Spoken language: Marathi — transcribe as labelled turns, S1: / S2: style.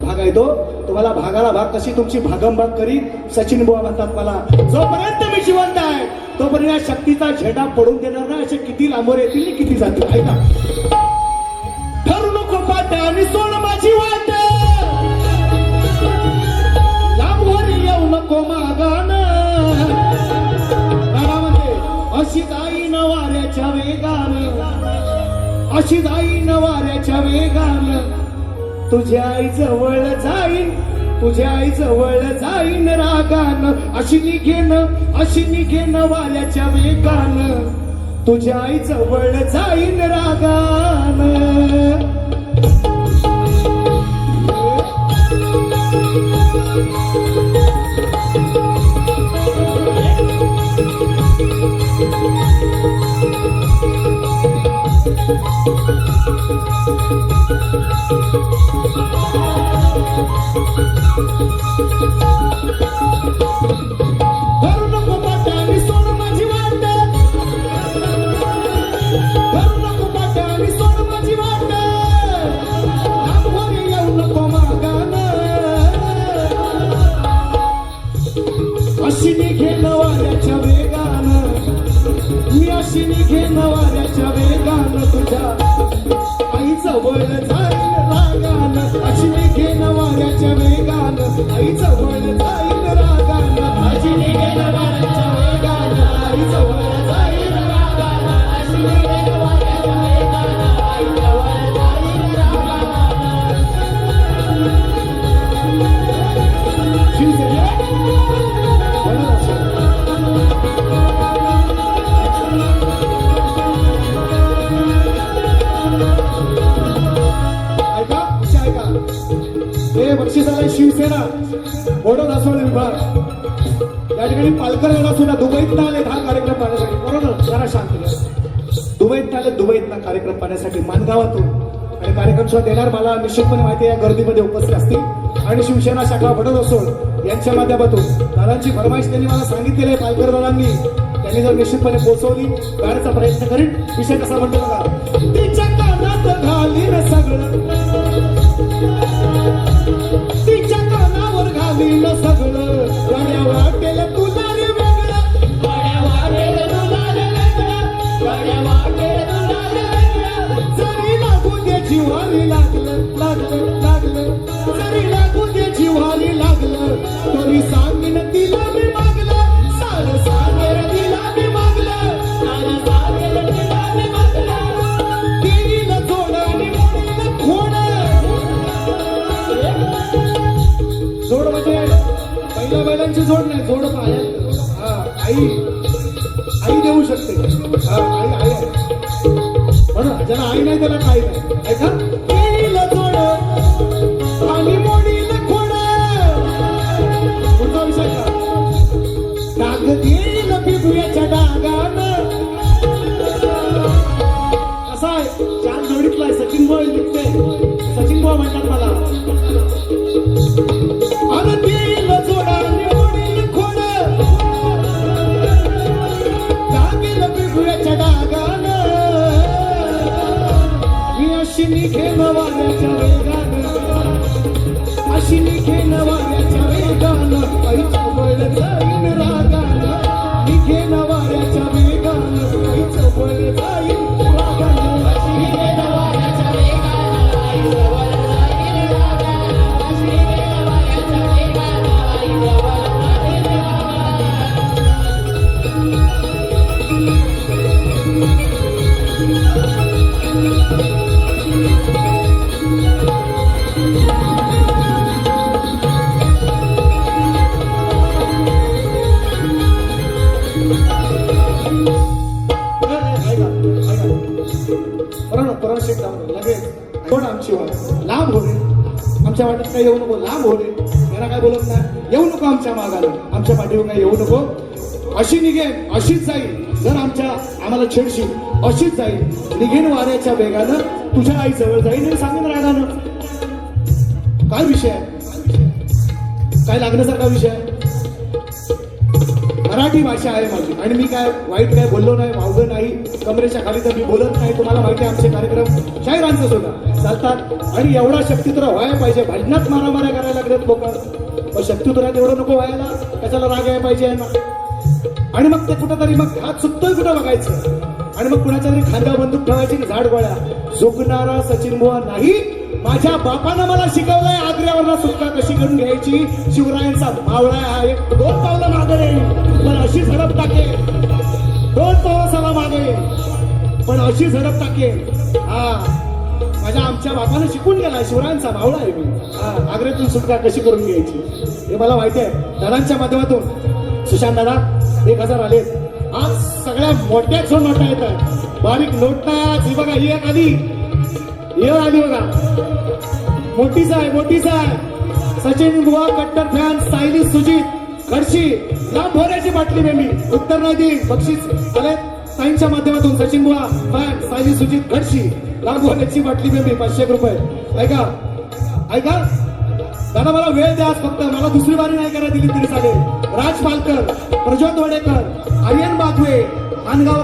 S1: भाग आहे तो. तुम्हाला भागाला भाग कशी तुमची भागमभाग करी सचिन बुवा म्हणतात मला. जोपर्यंत मी जिवंत आहे तोपर्यंत या शक्तीचा झेंडा पडून देणार नाही. असे किती लांबवर येतील आणि किती जातील. ऐका, ठरू नको पाट्या आणि सोड माझी वाट, लांबवर येऊ नको मागान. अशी जाईन वाऱ्याच्या वेगाने, अशी जाईन वाऱ्याच्या वेगाने, तुझ्या आई जवळ जाईन, तुझ्या आई जवळ जाईन रागान. अशी निघेन वाऱ्याच्या वेगान, तुझ्या आई जवळ जाईन रागान. धरू नको पाट्या आणि सोड माझी वाट, धरू नको पाट्या आणि सोड माझी वाट, लांबवर येऊ नको मागान. अशी निघेन वाऱ्याच्या वेगान, मी अशी निघेन वाऱ्याच्या वेगान, तुझ्या आई जवळ जाईन रागान. अशी निघेन वाऱ्याच्या वेगान, आई जवळ जाईन रागान. अशी निघेन वाऱ्याच्या वेगान, आई जवळ जाईन रागान. अशी निघेन वाऱ्याच्या वेगान, आई जवळ जाईन रागान. शिवसेना बक्षिसाला शिवसेना बोडो दासवाडी विभाग या ठिकाणी पालकर यांना सुद्धा दुबईत आले हा कार्यक्रम पाहण्यासाठी. बरोबर, जरा शांत घ्या. दुबईत आले, दुबईत कार्यक्रम पाहण्यासाठी मानगावातून. आणि कार्यक्रम सुद्धा देणार मला निश्चितपणे माहिती आहे, या गर्दीमध्ये उपस्थित असतील. आणि शिवसेना शाखा बडो दासोड यांच्या माध्यमातून दादांची फरमाईश त्यांनी मला सांगितलेली आहे. पालकर दादांनी त्यांनी जर निश्चितपणे पोहोचवली गाण्याचा प्रयत्न करीन. विषय कसा म्हणतो बघा, तिच्या कानात घालीन सगळं, तिच्या कानावर घालीन सगळं, गाड्या वाटेल तुला रे वेगळं, गाड्या वाटेल तुला रे वेगळं, गाड्या वाटेल तुला रे वेगळं. जरी लागू दे जिव्हारी लागलं, लागलं, लागलं, जरी लागू दे जिव्हारी लागलं, तरी सांगीन तिला मी मागलं, सारं सांगेल तिला मी मागलं, सारं सांगेल तिला मी मागलं. देईल जोड आणि मोडील खोड. जोड म्हणजे पहिल्या बैलांची जोड नाही, जोड पाया. आई आई देऊ शकते. आई आई म्हणून ज्याला आई नाही त्याला काही नाही. ऐका, देईल जोड आणि मोडील खोड. पुढचा विषय का, डाग देईल बिबुयाच्या डागानं. कसा आहे, चार जोडीतला सचिन बॉय लिखते, सचिन बॉय म्हणतात मला. अरे देईल जोड आणि मोडील खोड, डागेल बिबुयाच्या डागानं. मी अशी निघेन वाऱ्याच्या वेगानं, अशी निघेन वाऱ्याच्या वेगानं, आई जवळ जाईन रागानं. निघेन वाऱ्याच्या वेगानं, आई जवळ जाईन रागानं. अशी निघेन वाऱ्याच्या वेगानं, आई जवळ जाईन रागानं. अशी निघेन वाऱ्याच्या वेगानं, आई जवळ जाईन आमची वाट लांब होणे, आमच्या वाटेत काही येऊ नको, लांब होणे. याला काय बोलत नाही, येऊ नको आमच्या मागाला, आमच्या पाठीवर काही येऊ नको. अशी निघेन अशीच जाईल, जर आम्हाला छेडशील अशीच जाईल. निघेन वाऱ्याच्या वेगानं, तुझ्या आई जवळ जाईल आणि सांगेन रागानं. काय विषय आहे, काय लागण्यासारखा विषय आहे. मराठी भाषा आहे माझी आणि मी काय वाईट काय बोललो नाही, वावगं नाही, कमरेच्या खाली तर मी बोलत नाही. तुम्हाला माहिती आहे आमचे कार्यक्रम शाहिरांचं सुद्धा चालतात आणि एवढा शक्तितुरा व्हायला पाहिजे. भांडणात मारामाऱ्या करायला लागलेत लोक, पण शक्तितुरात एवढं नको व्हायला, कशाला राग यायला पाहिजे यांना. आणि मग ते कुठंतरी मग हात चुकतोय कुठं बघायचं आणि मग कुणाच्या तरी खांद्यावर बंदूक ठेवायची की झाड गोळ्या. झुकणारा सचिन बुवा नाही, माझ्या बापानं मला शिकवलंय आग्र्यावरला सुटका कशी करून घ्यायची. शिवरायांचा मावळा हा एक 2 पावलं मागे येईल पण अशी झडप टाकेल, 2 पावसाला मागे येईल पण अशी झडप टाकेल. हा माझ्या आमच्या बापानं शिकून गेला, शिवरायांचा मावळा आहे मी. हा आग्र्यातून सुटका कशी करून घ्यायची हे मला माहिती आहे. दादांच्या माध्यमातून सुशांत दादा 1000 आले. आज सगळ्या मोठ्या नोटा येत आहेत, बारीक नोट नाही आज. ही बघा ही एक आली, हे आली बघा, मोठीच आहे. सचिन बुवा कट्टर फॅन सायली सुजित खडशी, लांब होण्याची बाटली मेंबी उत्तर नाही देईल बक्षीस आले ताईंच्या माध्यमातून. सचिन बुवा फॅन सायली सुजित खडशी, लांब होण्याची बाटली मेंबी 500 रुपये. ऐका दादा मला वेळ द्या फक्त, मला दुसरी बारी नाही करायला दिली तरी चालेल. राज पालकर, प्रज्वल वडेकर, आर्यन बागवे, मानगाव